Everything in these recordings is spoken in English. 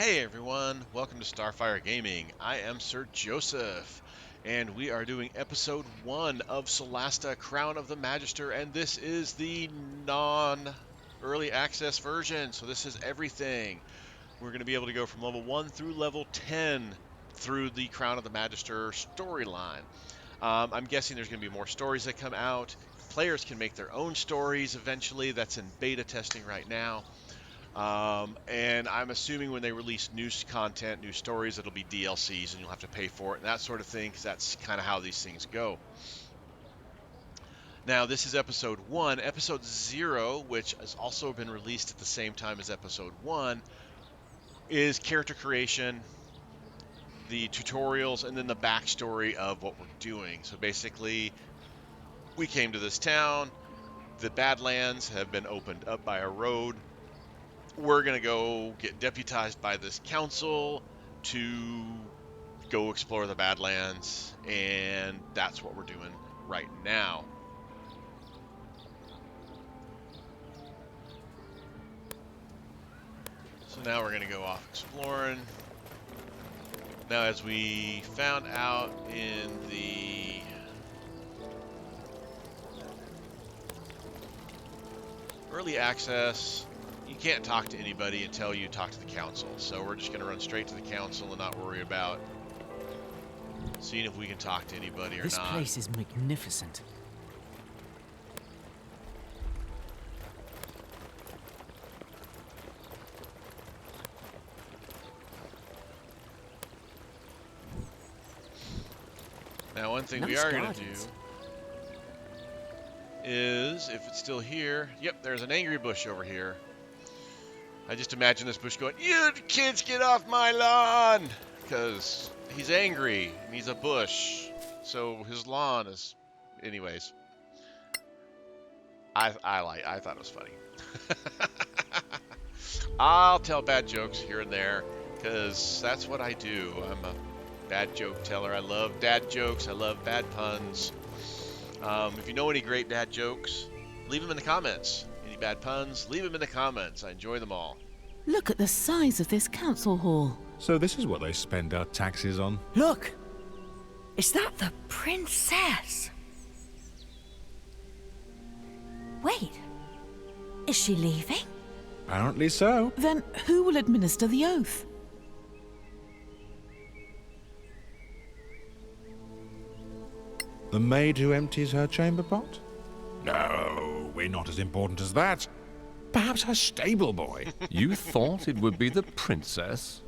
Hey everyone, welcome to Starfyre Gaming. I am Sir Joseph, and we are doing episode 1 of Solasta Crown of the Magister, and this is the non-early access version, so this is everything. We're going to be able to go from level 1 through level 10 through the Crown of the Magister storyline. I'm guessing there's going to be more stories that come out. Players can make their own stories eventually. That's in beta testing right now. And I'm assuming when they release new content, new stories, it'll be DLCs and you'll have to pay for it and that sort of thing, because that's kind of how these things go. Now, this is episode 1. Episode 0, which has also been released at the same time as episode 1, is character creation, the tutorials, and then the backstory of what we're doing. So basically, we came to this town. The Badlands have been opened up by a road. We're going to go get deputized by this council to go explore the Badlands, and that's what we're doing right now. So now we're going to go off exploring. Now, as we found out in the early access, you can't talk to anybody until you talk to the council. So we're just going to run straight to the council and not worry about seeing if we can talk to anybody or not. This place is magnificent. Now, one thing Nice we are going to gardens. do is, if it's still here, yep, there's an angry bush over here. I just imagine this bush going, "You kids, get off my lawn!" Because he's angry and he's a bush. So his lawn is, anyways. I thought it was funny. I'll tell bad jokes here and there because that's what I do. I'm a bad joke teller. I love dad jokes. I love bad puns. If you know any great dad jokes, leave them in the comments. Any bad puns, leave them in the comments. I enjoy them all. Look at the size of this council hall. So this is what they spend our taxes on? Look! Is that the princess? Wait, is she leaving? Apparently so. Then who will administer the oath? The maid who empties her chamber pot? No, we're not as important as that. Perhaps her stable boy. You thought it would be the princess?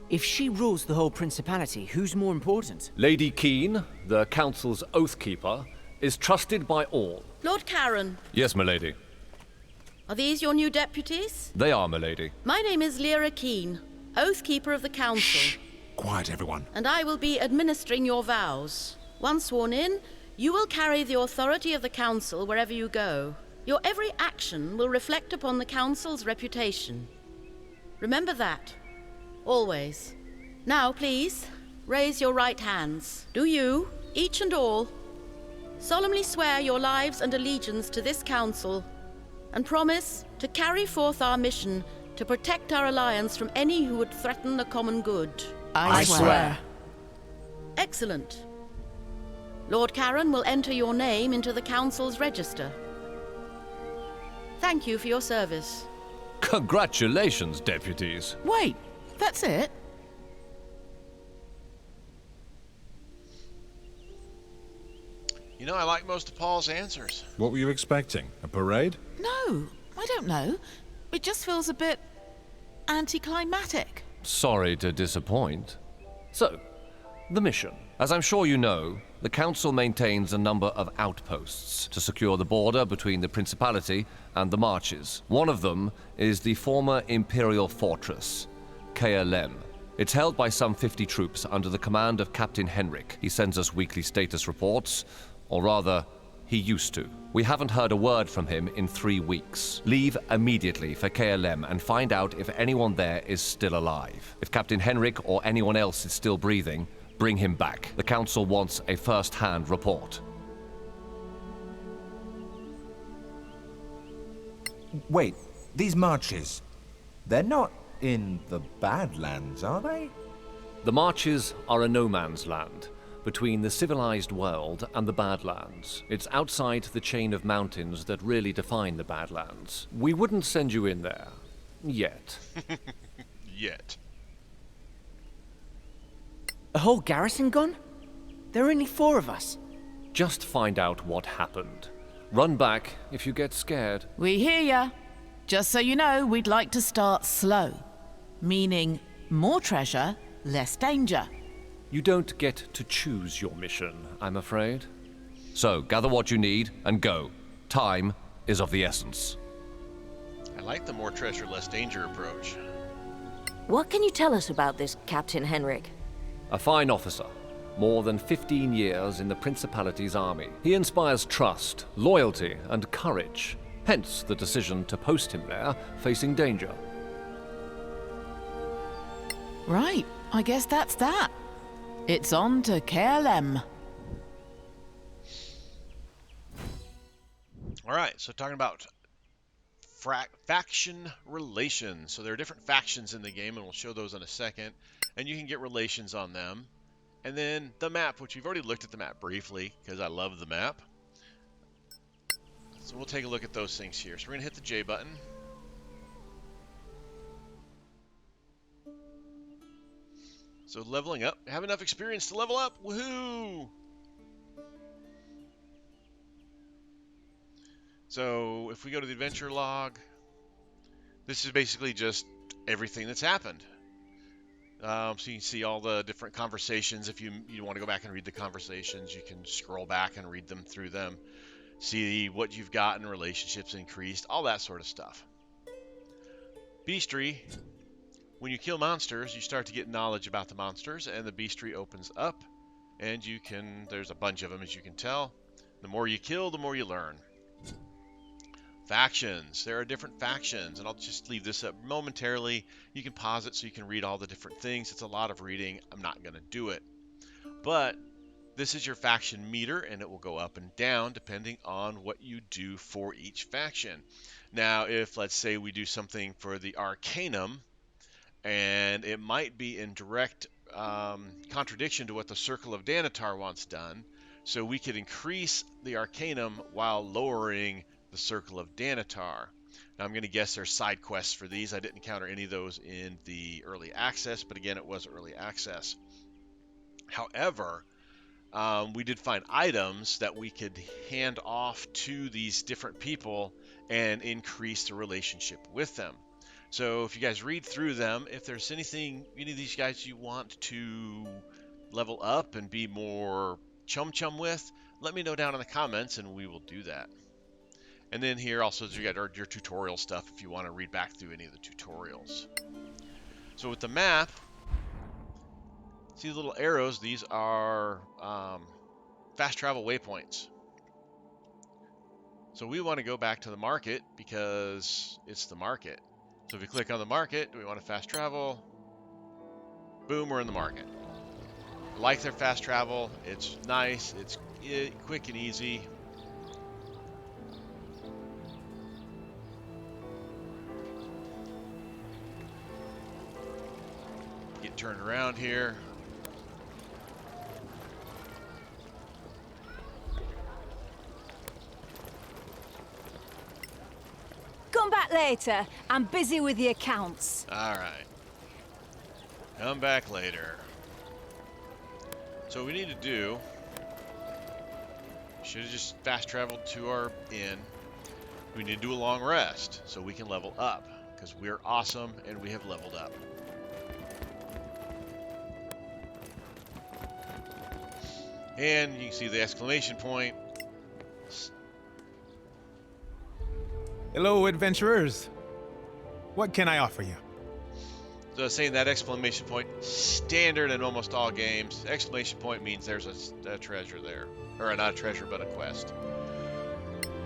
If she rules the whole principality, who's more important? Lady Keen, the council's oathkeeper, is trusted by all. Lord Karen, Yes, milady. are these your new deputies? They are, milady. My name is Lyra Keen, Oathkeeper of the Council, Shh! Quiet, everyone. and I will be administering your vows. Once sworn in, you will carry the authority of the Council wherever you go. Your every action will reflect upon the Council's reputation. Remember that. Always. Now, please, raise your right hands. Do you, each and all, solemnly swear your lives and allegiance to this Council, and promise to carry forth our mission to protect our alliance from any who would threaten the common good? I swear. Excellent. Lord Karen will enter your name into the Council's register. Thank you for your service. Congratulations, deputies. Wait, that's it? You know, I like most of Paul's answers. What were you expecting? A parade? No, I don't know. It just feels a bit anticlimactic. Sorry to disappoint. So, the mission. As I'm sure you know, the council maintains a number of outposts to secure the border between the Principality and the Marches. One of them is the former Imperial fortress, Caer Lam. It's held by some 50 troops under the command of Captain Henrik. He sends us weekly status reports, or rather, he used to. We haven't heard a word from him in 3 weeks. Leave immediately for Caer Lam and find out if anyone there is still alive. If Captain Henrik or anyone else is still breathing, bring him back. The council wants a first-hand report. Wait, these marches, they're not in the Badlands, are they? The Marches are a no man's land, between the civilized world and the Badlands. It's outside the chain of mountains that really define the Badlands. We wouldn't send you in there. Yet. Yet. A whole garrison gone? There are only 4 of us. Just find out what happened. Run back if you get scared. We hear ya. Just so you know, we'd like to start slow. Meaning, more treasure, less danger. You don't get to choose your mission, I'm afraid. So, gather what you need and go. Time is of the essence. I like the more treasure, less danger approach. What can you tell us about this Captain Henrik? A fine officer. More than 15 years in the Principality's army. He inspires trust, loyalty, and courage. Hence the decision to post him there, facing danger. Right, I guess that's that. It's on to Caer Lam. All right, so talking about faction relations. So there are different factions in the game, and we'll show those in a second. And you can get relations on them. And then the map, which we've already looked at the map briefly, because I love the map. So we'll take a look at those things here. So we're going to hit the J button. So leveling up. Have enough experience to level up. Woohoo! So if we go to the adventure log, this is basically just everything that's happened. So you can see all the different conversations. If you want to go back and read the conversations, you can scroll back and read them through them. See what you've got in relationships increased, all that sort of stuff. Beastry. When you kill monsters, you start to get knowledge about the monsters, and the beastry opens up, and you can, there's a bunch of them as you can tell. The more you kill, the more you learn. Factions. There are different factions, and I'll just leave this up momentarily. You can pause it so you can read all the different things. It's a lot of reading. I'm not going to do it. But this is your faction meter, and it will go up and down depending on what you do for each faction. Now, if, let's say, we do something for the Arcanum, and it might be in direct contradiction to what the Circle of Danatar wants done, so we could increase the Arcanum while lowering the Circle of Danatar. Now I'm going to guess there's side quests for these. I didn't encounter any of those in the early access, but again, it was early access. However, we did find items that we could hand off to these different people and increase the relationship with them. So if you guys read through them, if there's anything, any of these guys you want to level up and be more chum with, let me know down in the comments and we will do that. And then here also you got your tutorial stuff if you want to read back through any of the tutorials. So with the map, see the little arrows, these are fast travel waypoints. So we want to go back to the market because it's the market. So if we click on the market, do we want to fast travel? Boom, we're in the market. I like their fast travel. It's nice. It's quick and easy. Get turned around here. Come back later. I'm busy with the accounts. All right. Come back later. So what we need to do, should have just fast traveled to our inn. We need to do a long rest so we can level up because we're awesome and we have leveled up. And you can see the exclamation point. Hello, adventurers. What can I offer you? So saying that exclamation point, standard in almost all games. Exclamation point means there's a treasure there. Or not a treasure, but a quest.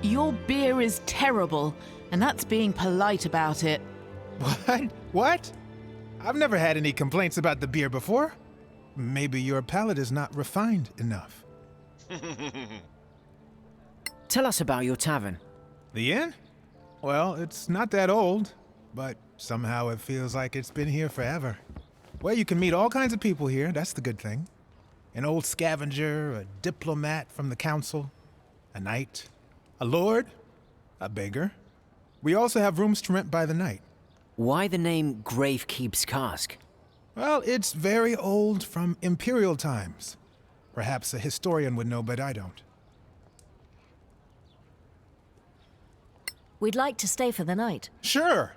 Your beer is terrible, and that's being polite about it. What? What? I've never had any complaints about the beer before. Maybe your palate is not refined enough. Tell us about your tavern. The inn? Well, it's not that old, but somehow it feels like it's been here forever. Well, you can meet all kinds of people here, that's the good thing. An old scavenger, a diplomat from the council, a knight, a lord, a beggar. We also have rooms to rent by the night. Why the name Gravekeep's Cask? Well, it's very old, from imperial times. Perhaps a historian would know, but I don't. We'd like to stay for the night. Sure.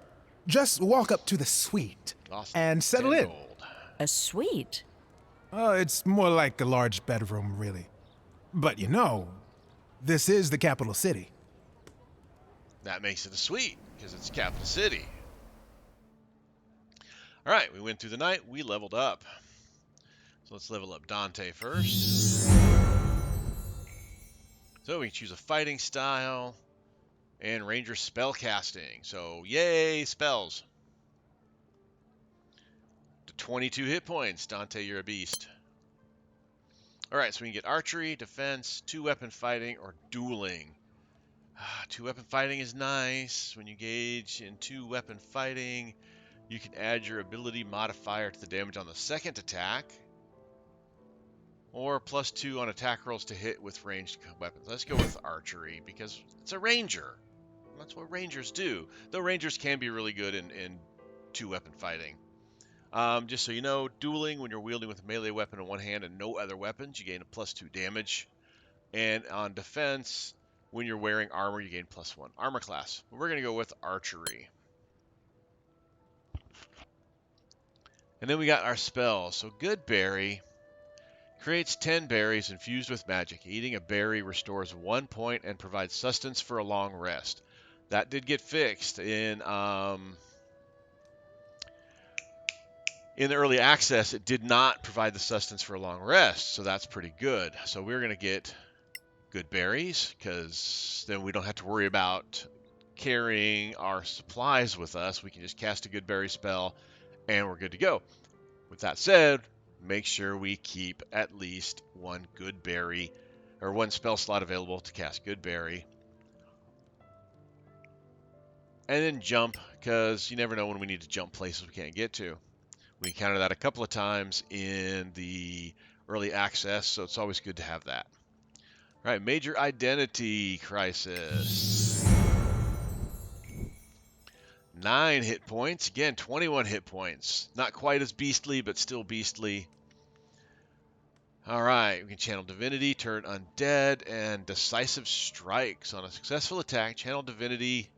Just walk up to the suite Lost and settle 10 in. gold. A suite? It's more like a large bedroom, really. But you know, this is the capital city. That makes it a suite, because it's capital city. Alright, we went through the night, we leveled up. So let's level up Dante first. So we can choose a fighting style and ranger spell casting. So yay, spells. To 22 hit points. Dante, you're a beast. Alright, so we can get archery, defense, 2-weapon fighting, or dueling. 2-weapon fighting is nice. When you engage in 2-weapon fighting, you can add your ability modifier to the damage on the second attack, or +2 on attack rolls to hit with ranged weapons. Let's go with archery because it's a ranger. That's what rangers do. Though rangers can be really good in 2-weapon fighting. Just so you know, dueling, when you're wielding with a melee weapon in one hand and no other weapons, you gain a +2 damage. And on defense, when you're wearing armor, you gain +1 armor class. But we're going to go with archery. And then we got our spells. So Good Berry creates 10 berries infused with magic. Eating a berry restores 1 point and provides sustenance for a long rest. That did get fixed in the early access. It did not provide the sustenance for a long rest, so that's pretty good. So we're going to get good berries, because then we don't have to worry about carrying our supplies with us. We can just cast a good berry spell, and we're good to go. With that said, make sure we keep at least 1 good berry, or 1 spell slot available to cast good berry. And then jump, because you never know when we need to jump places we can't get to. We encountered that a couple of times in the early access, so it's always good to have that. All right, major identity crisis. 9 hit points. Again, 21 hit points. Not quite as beastly, but still beastly. All right, we can channel divinity, turn undead, and decisive strikes. On a successful attack, channel divinity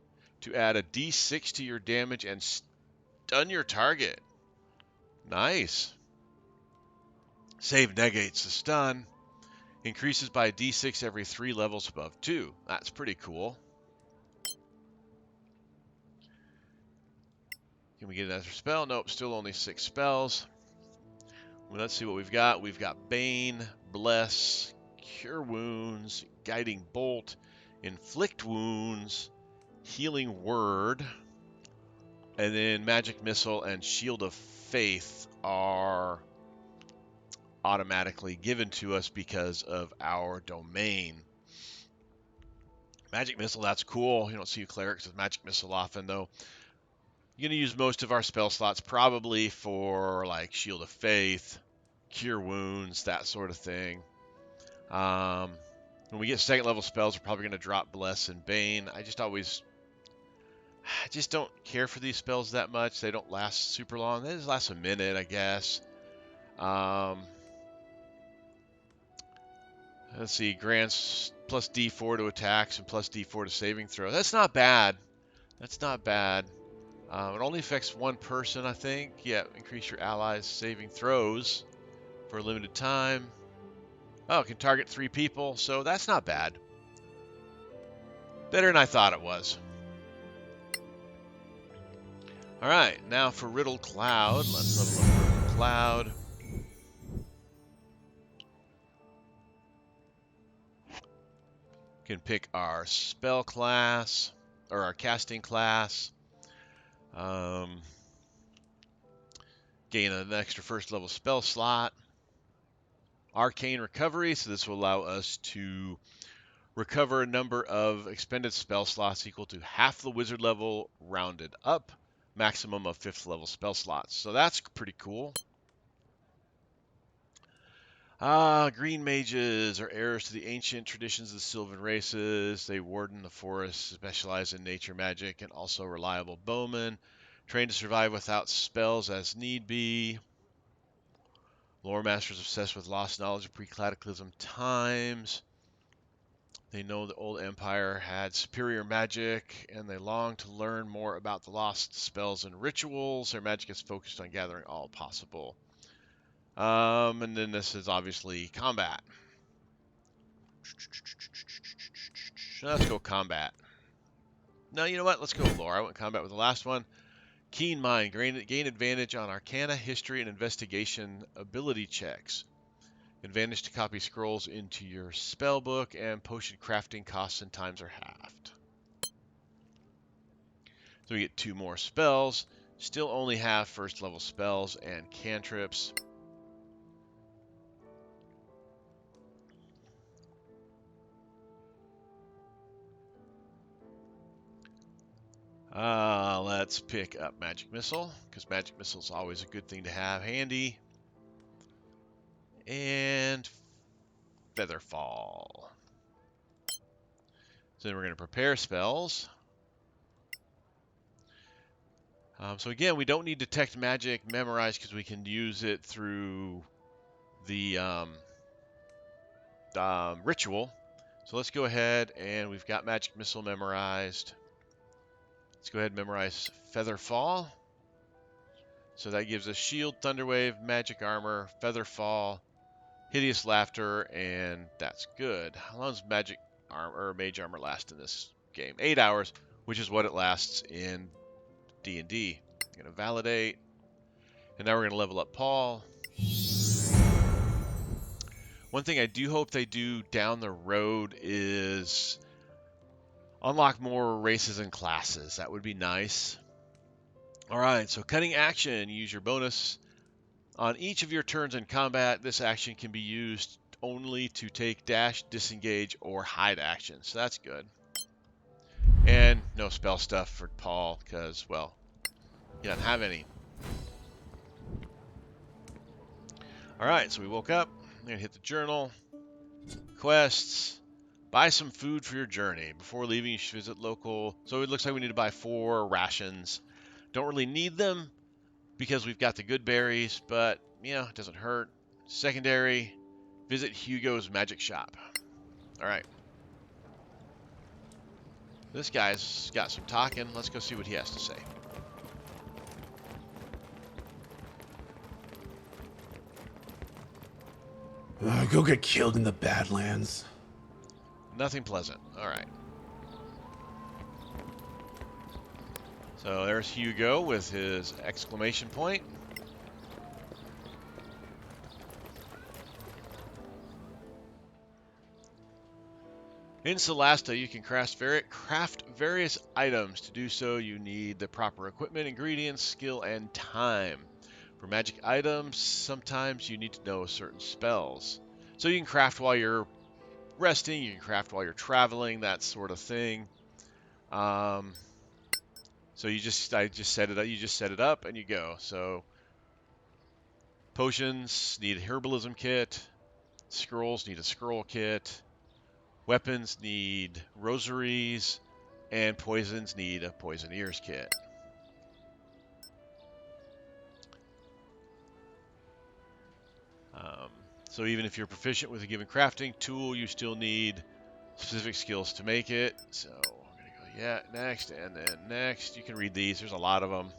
to add a d6 to your damage and stun your target. Nice. Save negates the stun. Increases by d6 every 3 levels above 2. That's pretty cool. Can we get another spell? Nope, still only 6 spells. Well, let's see what we've got. We've got Bane, Bless, Cure Wounds, Guiding Bolt, Inflict Wounds, Healing Word, and then Magic Missile and Shield of Faith are automatically given to us because of our domain. Magic Missile, that's cool. You don't see clerics with Magic Missile often, though. You're going to use most of our spell slots probably for like Shield of Faith, Cure Wounds, that sort of thing. When we get 2nd level spells, we're probably going to drop Bless and Bane. I just don't care for these spells that much. They don't last super long. They just last a minute, I guess. Let's see, grants plus D4 to attacks and plus D4 to saving throw. That's not bad. That's not bad. It only affects 1 person, I think. Yeah, increase your allies' saving throws for a limited time. Oh, it can target 3 people, so that's not bad. Better than I thought it was. Alright, now for Riddled Cloud. Let's level up Riddled Cloud. Can pick our spell class, or our casting class. Gain an extra 1st level spell slot. Arcane Recovery, so this will allow us to Recover a number of expended spell slots equal to half the wizard level rounded up. Maximum of 5th level spell slots. So that's pretty cool. Green mages are heirs to the ancient traditions of the Sylvan races. They warden the forest, specialize in nature magic, and also reliable bowmen. Trained to survive without spells as need be. Lore masters obsessed with lost knowledge of pre-cataclysm times. They know the old empire had superior magic, and they long to learn more about the lost spells and rituals. Their magic is focused on gathering all possible. And then this is obviously combat. Let's go combat. No, you know what? Let's go lore. I went combat with the last one. Keen mind. Gain advantage on arcana, history, and investigation ability checks. Advantage to copy scrolls into your spell book, and potion crafting costs and times are halved. So we get 2 more spells. Still only have 1st level spells and cantrips. Let's pick up Magic Missile, because Magic Missile is always a good thing to have handy. And Featherfall. So then we're going to prepare spells. So again, we don't need Detect Magic memorized because we can use it through the ritual. So let's go ahead, and we've got Magic Missile memorized. Let's go ahead and memorize Featherfall. So that gives us Shield, Thunderwave, Magic Armor, Featherfall, Hideous Laughter, and that's good. How long does Magic Armor or Mage Armor last in this game? 8 hours, which is what it lasts in D&D. I'm going to validate. And now we're going to level up Paul. One thing I do hope they do down the road is unlock more races and classes. That would be nice. All right, so cutting action. Use your bonus on each of your turns in combat. This action can be used only to take dash, disengage, or hide action. So that's good. And no spell stuff for Paul because, well, he doesn't have any. All right, so we woke up. I'm going to hit the journal. Quests. Buy some food for your journey. Before leaving, you should visit local. So it looks like we need to buy 4 rations. Don't really need them because we've got the good berries, but, you know, it doesn't hurt. Secondary, visit Hugo's magic shop. All right. This guy's got some talking. Let's go see what he has to say. Go get killed in the Badlands. Nothing pleasant. All right. So there's Hugo with his exclamation point. In Solasta, you can craft various items. To do so, you need the proper equipment, ingredients, skill, and time. For magic items, sometimes you need to know certain spells. So you can craft while you're resting, you can craft while you're traveling, that sort of thing. So I just set it up. You just set it up and you go. So potions need a herbalism kit. Scrolls need a scroll kit. Weapons need rosaries, and poisons need a poisoneer's kit. So even if you're proficient with a given crafting tool, you still need specific skills to make it. So I'm going to go, yeah, next, and then next. You can read these. There's a lot of them.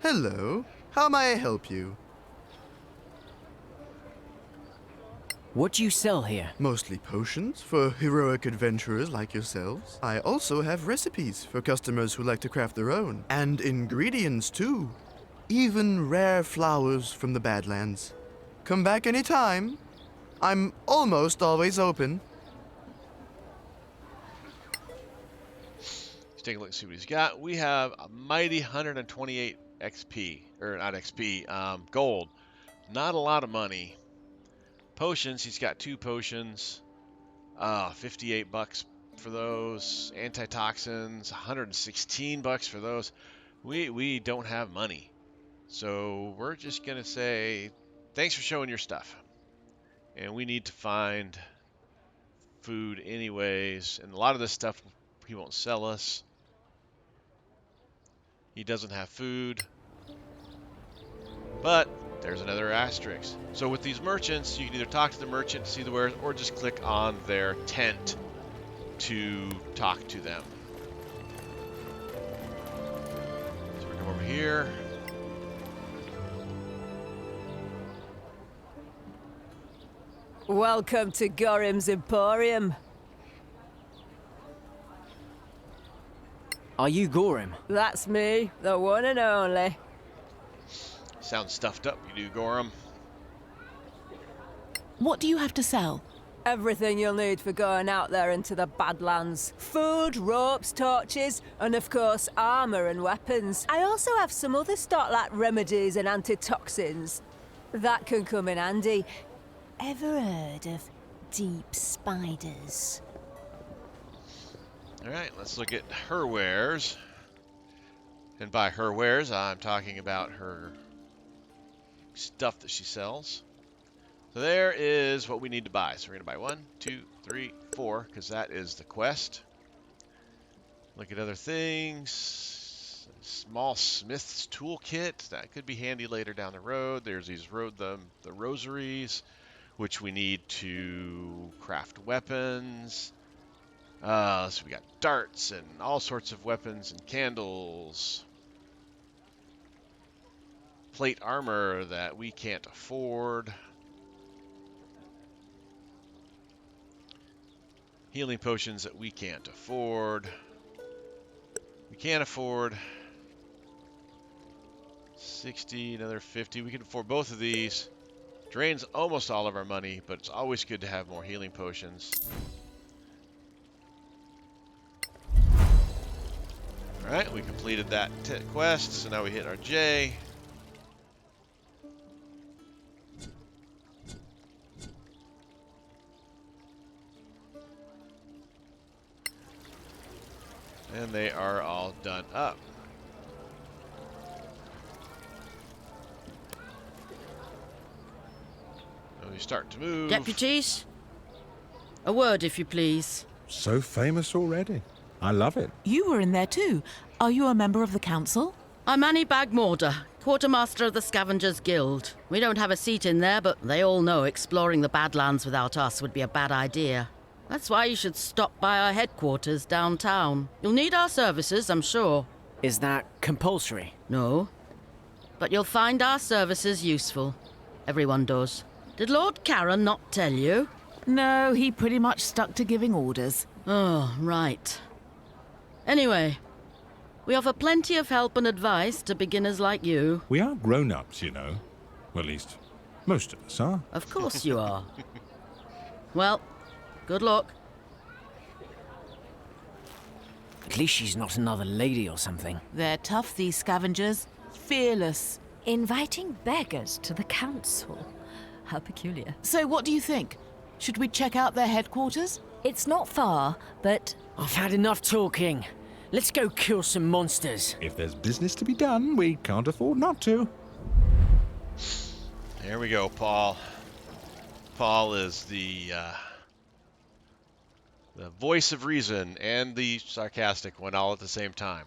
Hello. How may I help you? What do you sell here? Mostly potions for heroic adventurers like yourselves. I also have recipes for customers who like to craft their own. And ingredients, too. Even rare flowers from the Badlands. Come back anytime. I'm almost always open. Let's take a look and see what he's got. We have a mighty 128 XP, or not XP, gold. Not a lot of money. Potions, he's got 2 potions. 58 bucks for those. Antitoxins, 116 bucks for those. We don't have money. So we're just going to say, thanks for showing your stuff. And we need to find food anyways. And a lot of this stuff he won't sell us. He doesn't have food. But there's another asterisk. So with these merchants, you can either talk to the merchant to see the wares, or just click on their tent to talk to them. So we come over here. Welcome to Gorim's Emporium. Are you Gorim? That's me, the one and only. Sounds stuffed up, you do, Gorim. What do you have to sell? Everything you'll need for going out there into the Badlands. Food, ropes, torches, and of course armor and weapons. I also have some other stock like remedies and antitoxins. That can come in handy. Ever heard of deep spiders? Alright, let's look at her wares. And by her wares, I'm talking about her stuff that she sells. So there is what we need to buy. So we're going to buy 1, 2, 3, 4, because that is the quest. Look at other things. Small smith's toolkit. That could be handy later down the road. There's these the rosaries, which we need to craft weapons. So we got darts and all sorts of weapons and candles. Plate armor that we can't afford. Healing potions that we can't afford. We can't afford 60, another 50. We can afford both of these. Drains almost all of our money, but it's always good to have more healing potions. Alright, we completed that quest, so now we hit our J. And they are all done up. And we start to move. Deputies, a word if you please. So famous already. I love it. You were in there too. Are you a member of the council? I'm Annie Bagmorder, quartermaster of the Scavengers Guild. We don't have a seat in there, but they all know exploring the Badlands without us would be a bad idea. That's why you should stop by our headquarters downtown. You'll need our services, I'm sure. Is that compulsory? No. But you'll find our services useful. Everyone does. Did Lord Caron not tell you? No, he pretty much stuck to giving orders. Oh, right. Anyway, we offer plenty of help and advice to beginners like you. We are grown-ups, you know. Well, at least, most of us are. Of course you are. Well, good luck. At least she's not another lady or something. They're tough, these scavengers. Fearless. Inviting beggars to the council. How peculiar. So what do you think? Should we check out their headquarters? It's not far, but... I've had enough talking. Let's go kill some monsters. If there's business to be done, we can't afford not to. There we go, Paul. Paul is the voice of reason and the sarcastic one all at the same time.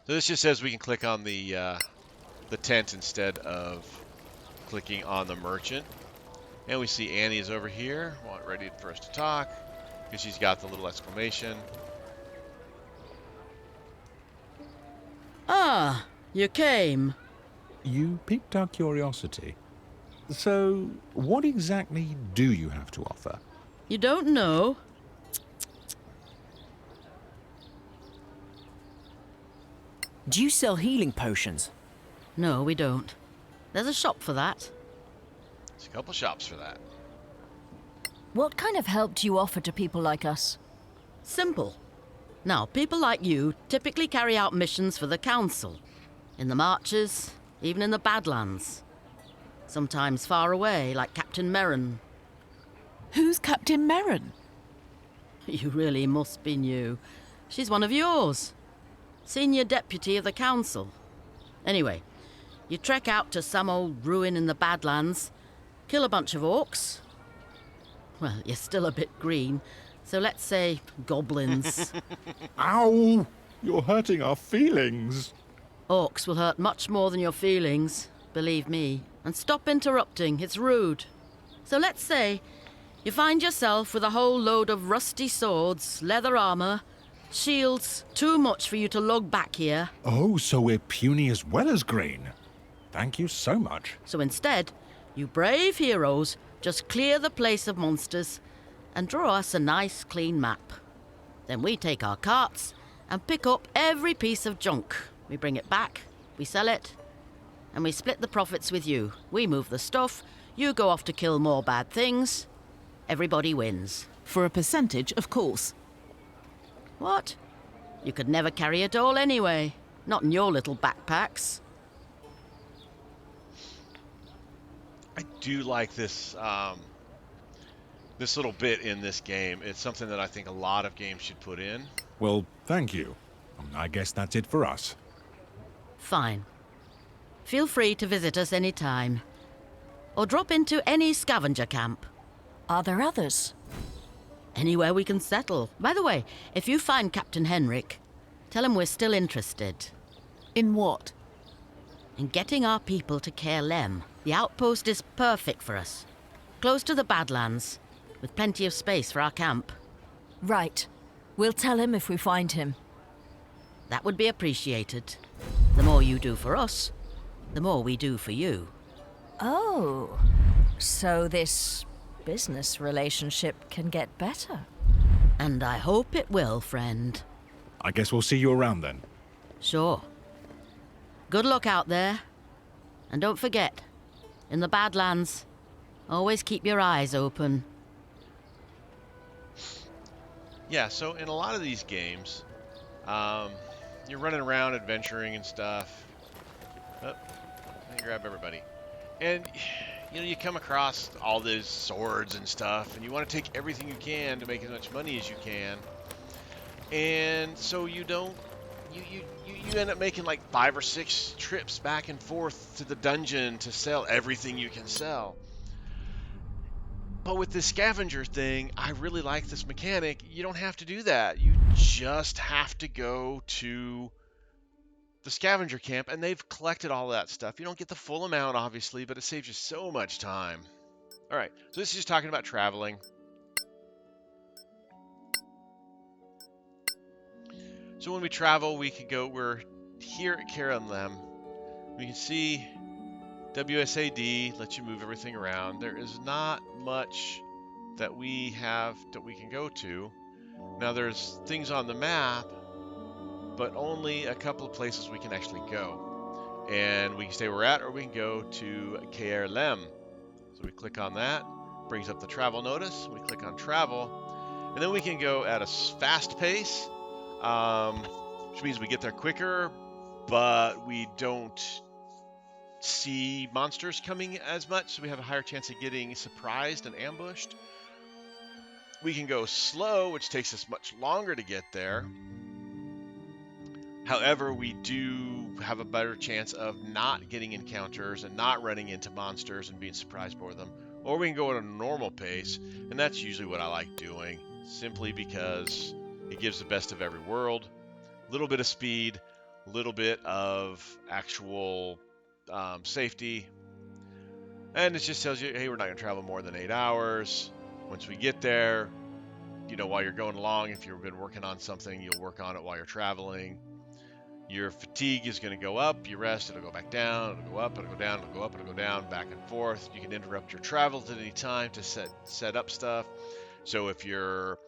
So this just says we can click on the tent instead of clicking on the merchant. And we see Annie's over here, ready for us to talk, because she's got the little exclamation. Ah, you came. You piqued our curiosity. So, what exactly do you have to offer? You don't know? Do you sell healing potions? No, we don't. There's a shop for that. There's a couple shops for that. What kind of help do you offer to people like us? Simple. Now, people like you typically carry out missions for the council. In the marches, even in the Badlands. Sometimes far away, like Captain Merrin. Who's Captain Merrin? You really must be new. She's one of yours. Senior Deputy of the Council. Anyway, you trek out to some old ruin in the Badlands, kill a bunch of orcs. Well, you're still a bit green, so let's say goblins. Ow! You're hurting our feelings. Orcs will hurt much more than your feelings, believe me. And stop interrupting, it's rude. So let's say you find yourself with a whole load of rusty swords, leather armor, shields, too much for you to lug back here. Oh, so we're puny as well as green. Thank you so much. So instead, you brave heroes just clear the place of monsters and draw us a nice clean map. Then we take our carts and pick up every piece of junk. We bring it back, we sell it, and we split the profits with you. We move the stuff, you go off to kill more bad things. Everybody wins. For a percentage, of course. What? You could never carry it all anyway. Not in your little backpacks. I do like this this little bit in this game. It's something that I think a lot of games should put in. Well, thank you. I guess that's it for us. Fine. Feel free to visit us any time. Or drop into any scavenger camp. Are there others? Anywhere we can settle. By the way, if you find Captain Henrik, tell him we're still interested. In what? In getting our people to Caer Lam. The outpost is perfect for us. Close to the Badlands, with plenty of space for our camp. Right. We'll tell him if we find him. That would be appreciated. The more you do for us, the more we do for you. Oh, so this business relationship can get better. And I hope it will, friend. I guess we'll see you around then. Sure. Good luck out there. And don't forget, in the Badlands, always keep your eyes open. Yeah, so in a lot of these games, you're running around adventuring and stuff. Oh, let me grab everybody. And, you know, you come across all these swords and stuff, and you want to take everything you can to make as much money as you can. And so you don't, you end up making like 5 or 6 trips back and forth to the dungeon to sell everything you can sell. But with this scavenger thing, I really like this mechanic. You don't have to do that. You just have to go to the scavenger camp, and they've collected all that stuff. You don't get the full amount, obviously, but it saves you so much time. All right, so this is just talking about traveling. So when we travel, we can go, we're here at Caer Lam. We can see WSAD lets you move everything around. There is not much that we have that we can go to. Now there's things on the map, but only a couple of places we can actually go. And we can stay where we're at, or we can go to Caer Lam. So we click on that, brings up the travel notice. We click on travel, and then we can go at a fast pace, which means we get there quicker, but we don't see monsters coming as much, so we have a higher chance of getting surprised and ambushed. We can go slow, which takes us much longer to get there. However, we do have a better chance of not getting encounters and not running into monsters and being surprised by them. Or we can go at a normal pace, and that's usually what I like doing, simply because it gives the best of every world. A little bit of speed, a little bit of actual safety, and it just tells you, hey, we're not going to travel more than 8 hours. Once we get there, you know, while you're going along, if you've been working on something, you'll work on it while you're traveling. Your fatigue is going to go up, you rest, it'll go back down, it'll go up, it'll go down, it'll go up, it'll go down, back and forth. You can interrupt your travels at any time to set up stuff. So if you're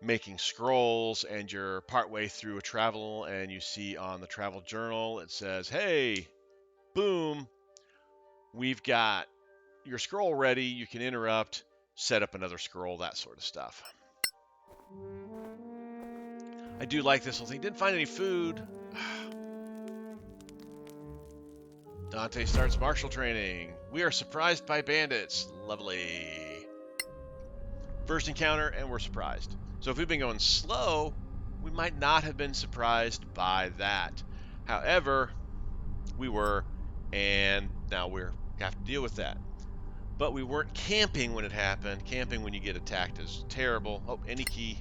making scrolls and you're partway through a travel and you see on the travel journal, it says, hey, boom, we've got your scroll ready, you can interrupt, set up another scroll, that sort of stuff. I do like this whole thing. Didn't find any food. Dante starts martial training. We are surprised by bandits. Lovely. First encounter, and we're surprised. So if we've been going slow, we might not have been surprised by that. However, we were, and now we have to deal with that. But we weren't camping when it happened. Camping when you get attacked is terrible. Oh, any key.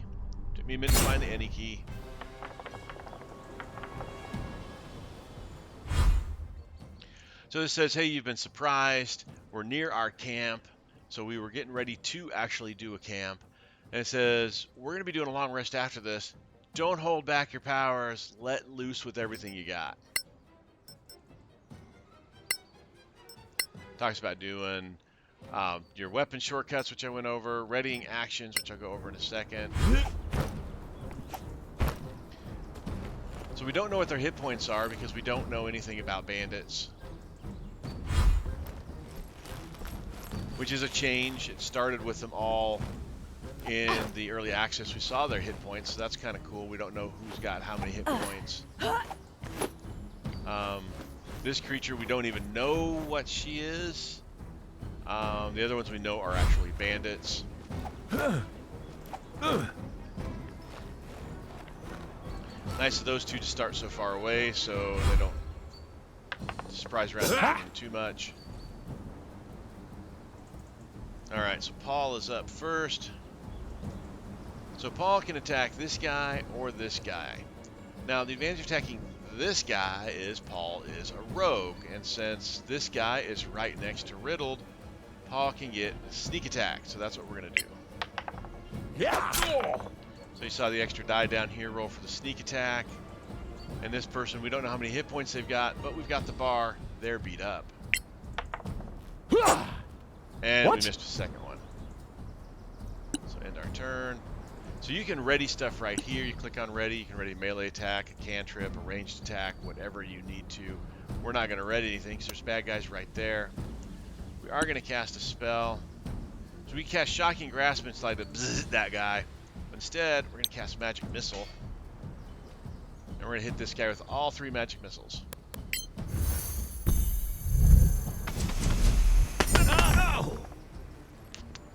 Took me a minute to find the any key. So this says, hey, you've been surprised. We're near our camp. So we were getting ready to actually do a camp. And it says, we're going to be doing a long rest after this. Don't hold back your powers. Let loose with everything you got. Talks about doing your weapon shortcuts, which I went over. Readying actions, which I'll go over in a second. So we don't know what their hit points are because we don't know anything about bandits. Which is a change. It started with them all in the early access. We saw their hit points, so that's kind of cool. We don't know who's got how many hit points. This creature, we don't even know what she is. The other ones we know are actually bandits. Nice of those two to start so far away so they don't surprise around too much. Alright, so Paul is up first. So Paul can attack this guy or this guy. Now, the advantage of attacking this guy is Paul is a rogue, and since this guy is right next to Riddled, Paul can get a sneak attack, so that's what we're going to do. Yeah. So you saw the extra die down here, roll for the sneak attack. And this person, we don't know how many hit points they've got, but we've got the bar. They're beat up. And we missed a second one. So end our turn. So you can ready stuff right here. You click on ready. You can ready melee attack, a cantrip, a ranged attack, whatever you need to. We're not going to ready anything because there's bad guys right there. We are going to cast a spell. So we cast Shocking Grasp and slide to bzzz that guy. But instead, we're going to cast Magic Missile. And we're going to hit this guy with all 3 magic missiles.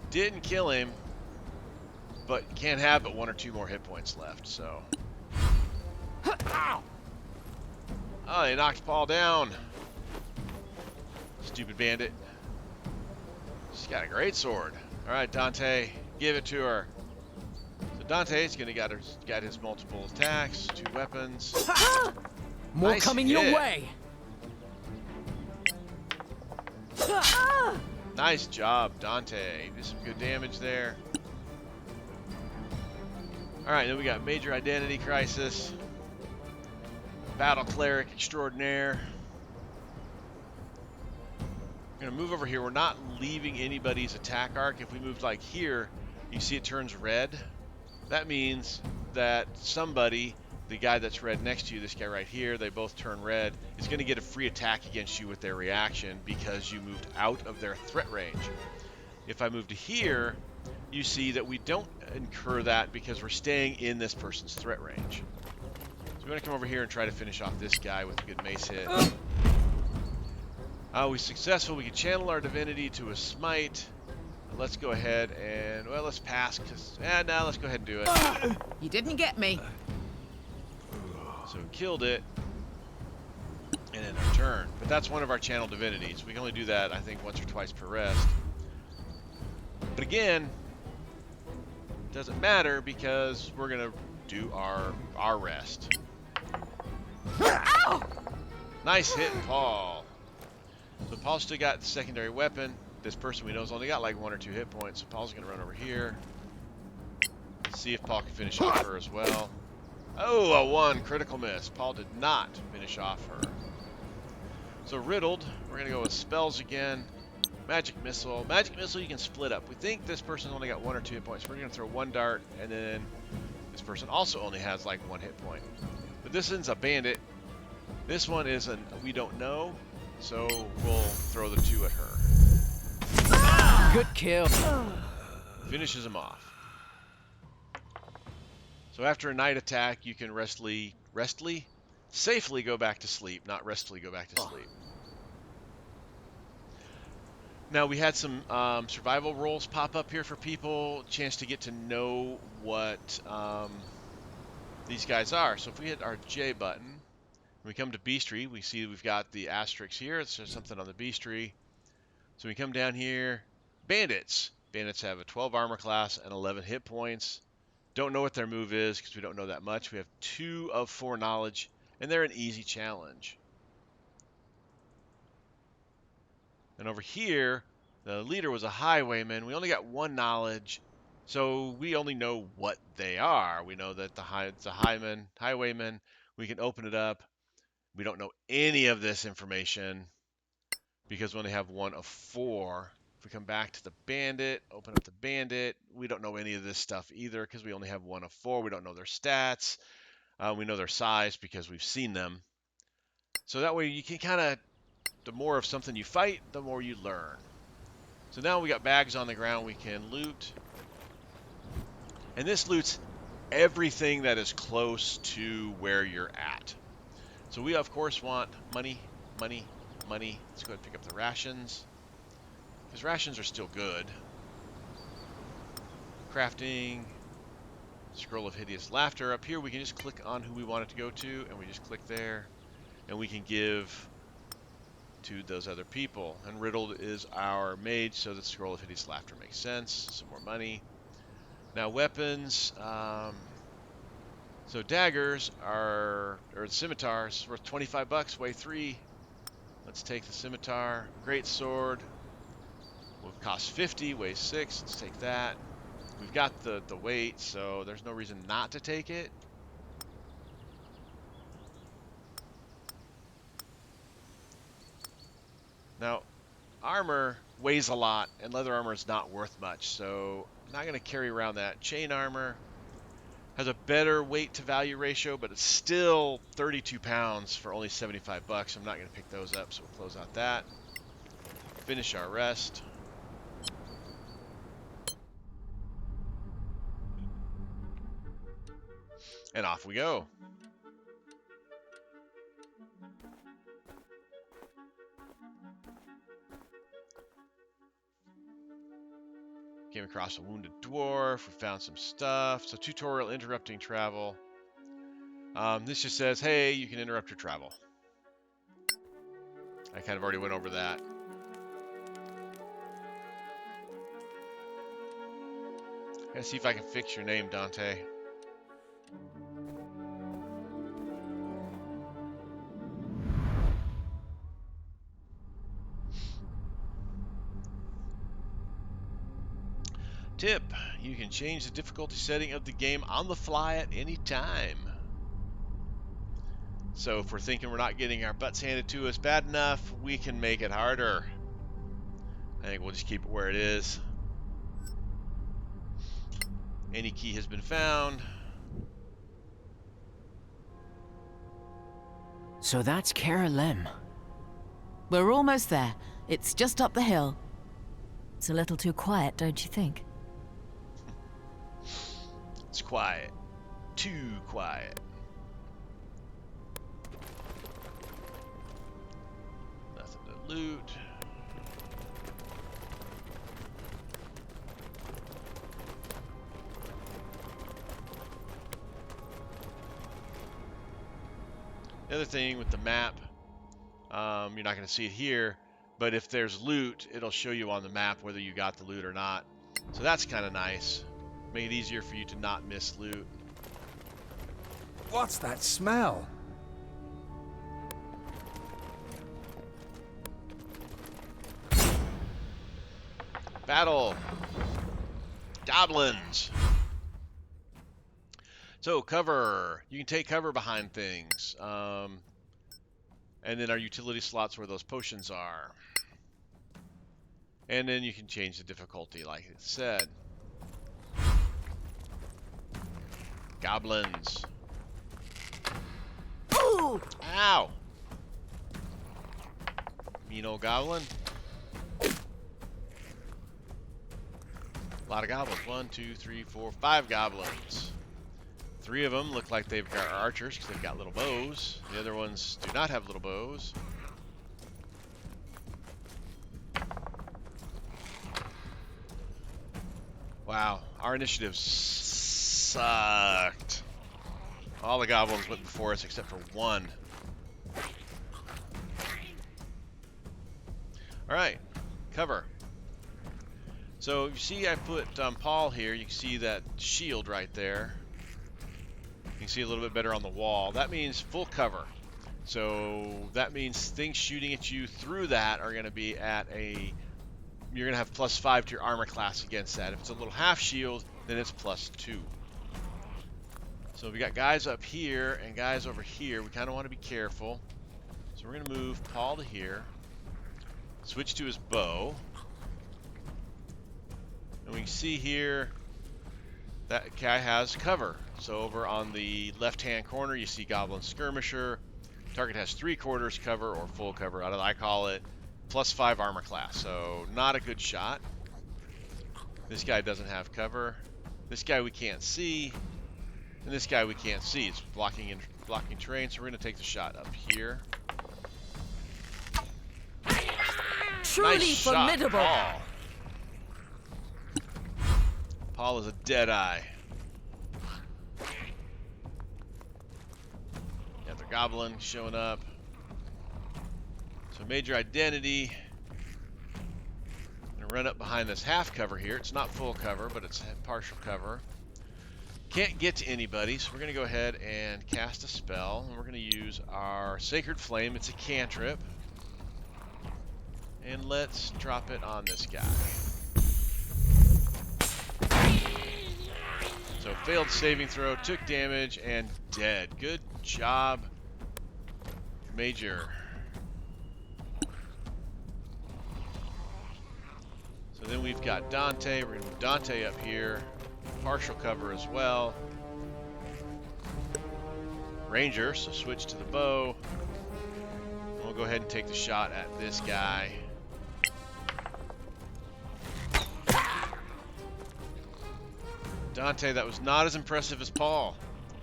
Didn't kill him, but you can't have but 1 or 2 more hit points left, so. Oh, they knocked Paul down. Stupid bandit. She's got a great sword. All right, Dante, give it to her. So Dante's gonna got his multiple attacks, 2 weapons. More Nice coming hit. your way. Nice job, Dante. Did some good damage there. Alright, then we got Major Identity Crisis. Battle Cleric Extraordinaire. We're going to move over here. We're not leaving anybody's attack arc. If we moved like here, you see it turns red. That means that somebody, the guy that's red next to you, this guy right here, they both turn red, is going to get a free attack against you with their reaction because you moved out of their threat range. If I move to here, you see that we don't incur that because we're staying in this person's threat range. So we're going to come over here and try to finish off this guy with a good mace hit. We're successful. We can channel our divinity to a smite. Let's go ahead and, well, let's pass because, no, let's go ahead and do it. You didn't get me. So we killed it, and then our turn. But that's one of our channel divinities. We can only do that, I think, once or twice per rest. But again, it doesn't matter because we're going to do our rest. Ow! Nice hit, Paul. So Paul's still got the secondary weapon. This person we know has only got like 1 or 2 hit points. So Paul's going to run over here. See if Paul can finish off her as well. Oh, a 1 critical miss. Paul did not finish off her. So Riddled, we're going to go with spells again. Magic Missile. Magic Missile you can split up. We think this person only got 1 or 2 hit points. We're going to throw 1 dart, and then this person also only has like 1 hit point. But this one's a bandit. This one is an we don't know, so we'll throw the 2 at her. Good kill. Finishes him off. So after a night attack, you can safely go back to sleep, not restfully go back to sleep. Now, we had some survival roles pop up here for people, chance to get to know what these guys are. So if we hit our J button, when we come to Beastry, we see we've got the asterisks here. It's just something on the Beastry. So we come down here, Bandits. Bandits have a 12 armor class and 11 hit points. Don't know what their move is because we don't know that much. We have 2 of 4 knowledge, and they're an easy challenge. And over here, the leader was a highwayman. We only got 1 knowledge, so we only know what they are. We know that it's a highwayman. We can open it up. We don't know any of this information because we only have 1 of 4. If we come back to the bandit, open up the bandit, we don't know any of this stuff either because we only have 1 of 4. We don't know their stats. We know their size because we've seen them. So that way you can kind of, the more of something you fight, the more you learn. So now we got bags on the ground we can loot. And this loots everything that is close to where you're at. So we, of course, want money, money, money. Let's go ahead and pick up the rations, because rations are still good. Crafting. Scroll of Hideous Laughter. Up here, we can just click on who we want it to go to, and we just click there. And we can give to those other people. And Riddled is our mage, so the Scroll of Hideous Laughter makes sense. Some more money. Now weapons, so daggers or scimitars worth 25 bucks, weigh 3. Let's take the scimitar. Great sword will cost 50, weighs 6. Let's take that. We've got the weight, so there's no reason not to take it. Now, armor weighs a lot, and leather armor is not worth much, so I'm not going to carry around that. Chain armor has a better weight to value ratio, but it's still 32 pounds for only 75 bucks. I'm not going to pick those up, so we'll close out that. Finish our rest. And off we go. Came across a wounded dwarf. We found some stuff. So tutorial interrupting travel. This just says, hey, you can interrupt your travel. I kind of already went over that. Gotta see if I can fix your name, Dante. Tip, you can change the difficulty setting of the game on the fly at any time. So if we're thinking we're not getting our butts handed to us bad enough, we can make it harder. I think we'll just keep it where it is. Any key has been found. So that's Caer Lam. We're almost there. It's just up the hill. It's a little too quiet, don't you think? It's quiet. Too quiet. Nothing to loot. The other thing with the map, you're not going to see it here, but if there's loot, it'll show you on the map whether you got the loot or not. So that's kind of nice. Make it easier for you to not miss loot. What's that smell? Battle. Goblins. So cover. You can take cover behind things. And then our utility slots where those potions are. And then you can change the difficulty like it said. Goblins. Ooh! Ow! Mean old goblin. A lot of goblins. 1, 2, 3, 4, 5 goblins. 3 of them look like they've got archers because they've got little bows. The other ones do not have little bows. Wow, our initiative sucked. All the goblins went before us except for one. Alright, cover. So you see I put Paul here. You can see that shield right there. You can see a little bit better on the wall. That means full cover. So that means things shooting at you through that are going to be at a... You're going to have +5 to your armor class against that. If it's a little half shield, then it's +2. So we got guys up here and guys over here. We kind of want to be careful. So we're going to move Paul to here. Switch to his bow. And we can see here that guy has cover. So over on the left-hand corner, you see Goblin Skirmisher. Target has 3/4 cover or full cover, I call it. +5 armor class, so not a good shot. This guy doesn't have cover. This guy we can't see. And this guy we can't see. It's blocking terrain, so we're going to take the shot up here. Truly Nice formidable. Shot, Paul. Paul is a deadeye. Got the goblin showing up. So major identity. I'm gonna run up behind this half cover here. It's not full cover, but it's partial cover. Can't get to anybody, so we're gonna go ahead and cast a spell. And we're gonna use our Sacred Flame. It's a cantrip. And let's drop it on this guy. So failed saving throw, took damage, and dead. Good job, Major. So then we've got Dante. We're going to move Dante up here. Partial cover as well. Ranger, so switch to the bow. We'll go ahead and take the shot at this guy. Dante, that was not as impressive as Paul.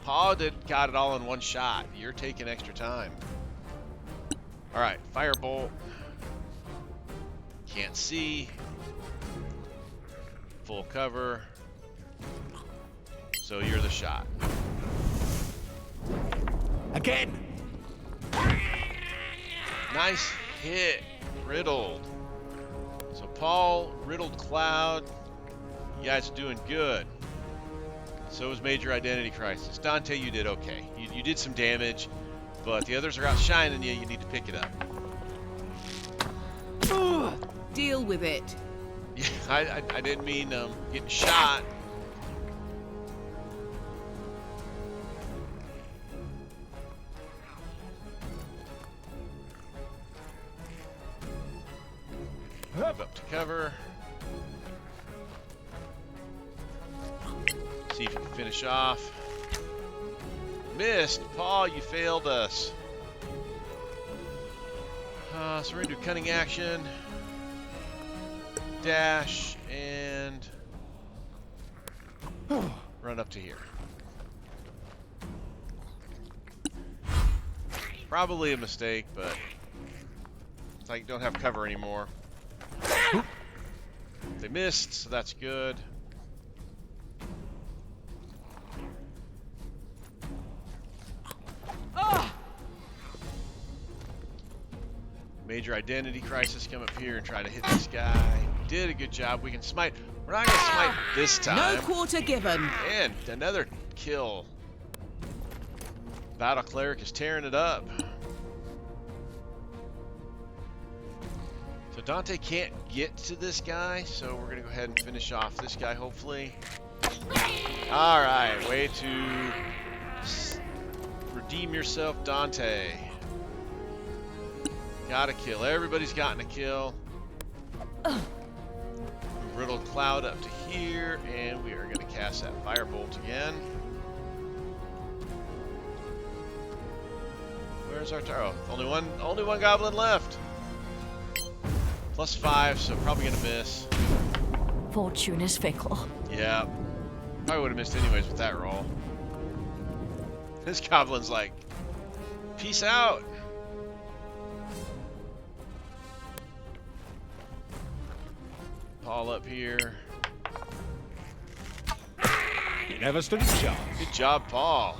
Paul got it all in one shot. You're taking extra time. All right, firebolt. Can't see. Full cover. So you're the shot. Again. Nice hit. Riddled. So Paul, riddled Cloud. You guys are doing good. So is Major Identity Crisis. Dante, you did okay. You did some damage, but the others are outshining you. You need to pick it up. Deal with it. Yeah, I didn't mean getting shot. Move up to cover. See if you can finish off. Missed. Paul, you failed us. So we're going to do cunning action. Dash and run up to here. Probably a mistake, but it's like you don't have cover anymore. They missed, so that's good. Major Identity Crisis, come up here and try to hit this guy. Did a good job. We can smite. We're not going to smite this time. No quarter given. And another kill. Battle Cleric is tearing it up. So Dante can't get to this guy, so we're going to go ahead and finish off this guy, hopefully. All right, way to redeem yourself, Dante. Got a kill. Everybody's gotten a kill. Riddled Cloud up to here, and we are going to cast that Firebolt again. Where's our tarot? Only one goblin left. +5, so probably going to miss. Fortune is fickle. Yeah. Probably would have missed anyways with that roll. This goblin's like, peace out. Paul up here. They never stood a chance. Good job, Paul.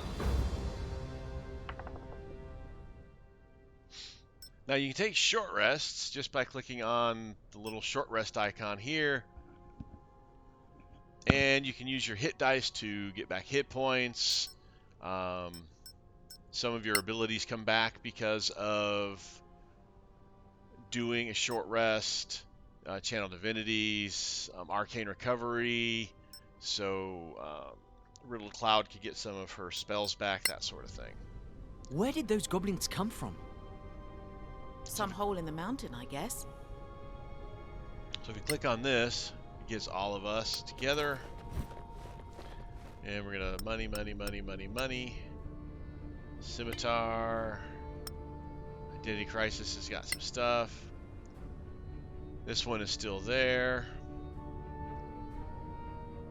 Now you can take short rests just by clicking on the little short rest icon here. And you can use your hit dice to get back hit points. Some of your abilities come back because of doing a short rest. Channel Divinities, Arcane Recovery. So Riddle Cloud could get some of her spells back, that sort of thing. Where did those goblins come from? Some hole in the mountain, I guess. So if you click on this, it gives all of us together. And we're going to money, money, money, money, money. Scimitar. Identity Crisis has got some stuff. This one is still there.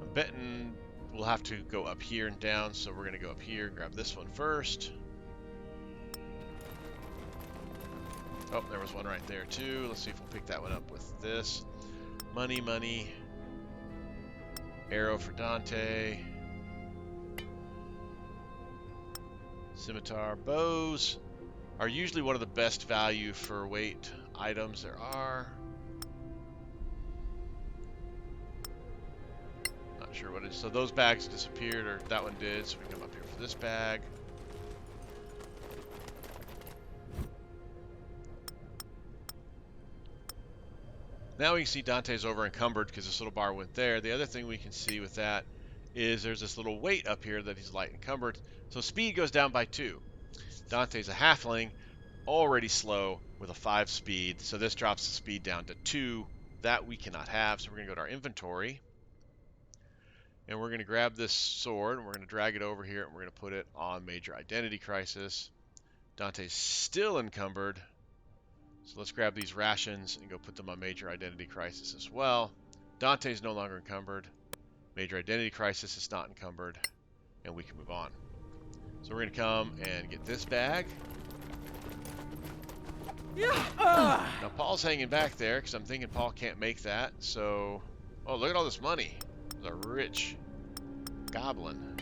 I'm betting we'll have to go up here and down, so we're going to go up here and grab this one first. Oh, there was one right there too. Let's see if we'll pick that one up with this. Money, money. Arrow for Dante. Scimitar. Bows are usually one of the best value for weight items there are. Not sure what it is. So those bags disappeared, or that one did, so we can come up here for this bag. Now we can see Dante's over encumbered because this little bar went there. The other thing we can see with that is there's this little weight up here that he's light encumbered. So speed goes down by 2. Dante's a halfling, already slow with a 5 speed. So this drops the speed down to 2. That we cannot have. So we're going to go to our inventory. And we're going to grab this sword and we're going to drag it over here and we're going to put it on Major Identity Crisis. Dante's still encumbered. So let's grab these rations and go put them on Major Identity Crisis as well. Dante's no longer encumbered. Major Identity Crisis is not encumbered. And we can move on. So we're going to come and get this bag. Now Paul's hanging back there because I'm thinking Paul can't make that. So, oh, look at all this money. There's a rich goblin.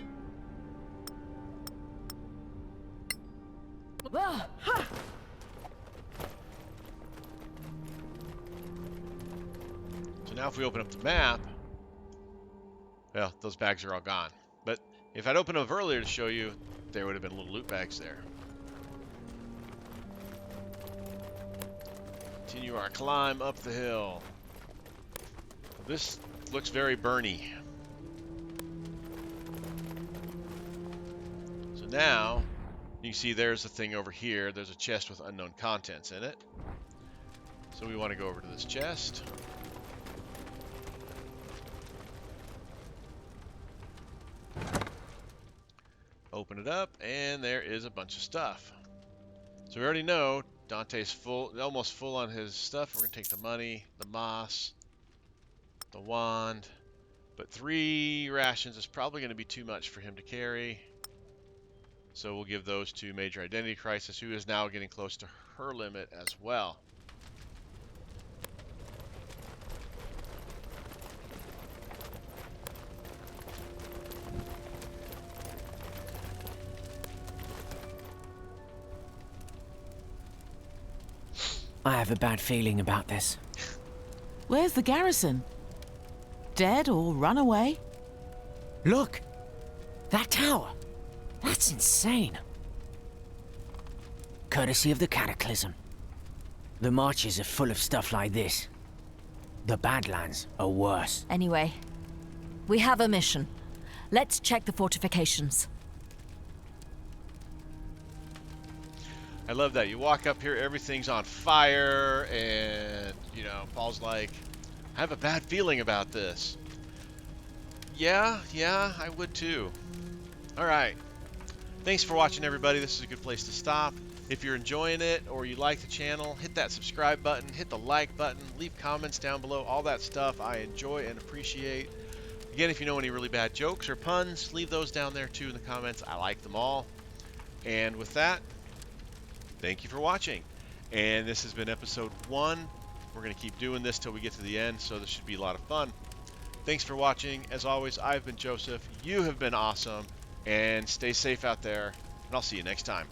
So now if we open up the map, well, those bags are all gone. But if I'd opened up earlier to show you, there would have been little loot bags there. Continue our climb up the hill. This looks very burny. So now, you can see there's a thing over here. There's a chest with unknown contents in it. So we want to go over to this chest. Open it up, and there is a bunch of stuff. So we already know Dante's full, almost full on his stuff. We're going to take the money, the moss, the wand, but 3 rations is probably going to be too much for him to carry. So we'll give those to Major Identity Crisis, who is now getting close to her limit as well. I have a bad feeling about this. Where's the garrison? Dead or run away? Look! That tower! That's insane! Courtesy of the Cataclysm. The marches are full of stuff like this. The Badlands are worse. Anyway, we have a mission. Let's check the fortifications. I love that. You walk up here, everything's on fire, and, you know, Paul's like, I have a bad feeling about this. Yeah, I would too. Alright. Thanks for watching, everybody. This is a good place to stop. If you're enjoying it or you like the channel, hit that subscribe button, hit the like button, leave comments down below, all that stuff I enjoy and appreciate. Again, if you know any really bad jokes or puns, leave those down there too in the comments. I like them all. And with that, thank you for watching. And this has been episode 1. We're going to keep doing this till we get to the end, so this should be a lot of fun. Thanks for watching. As always, I've been Joseph. You have been awesome. And stay safe out there. And I'll see you next time.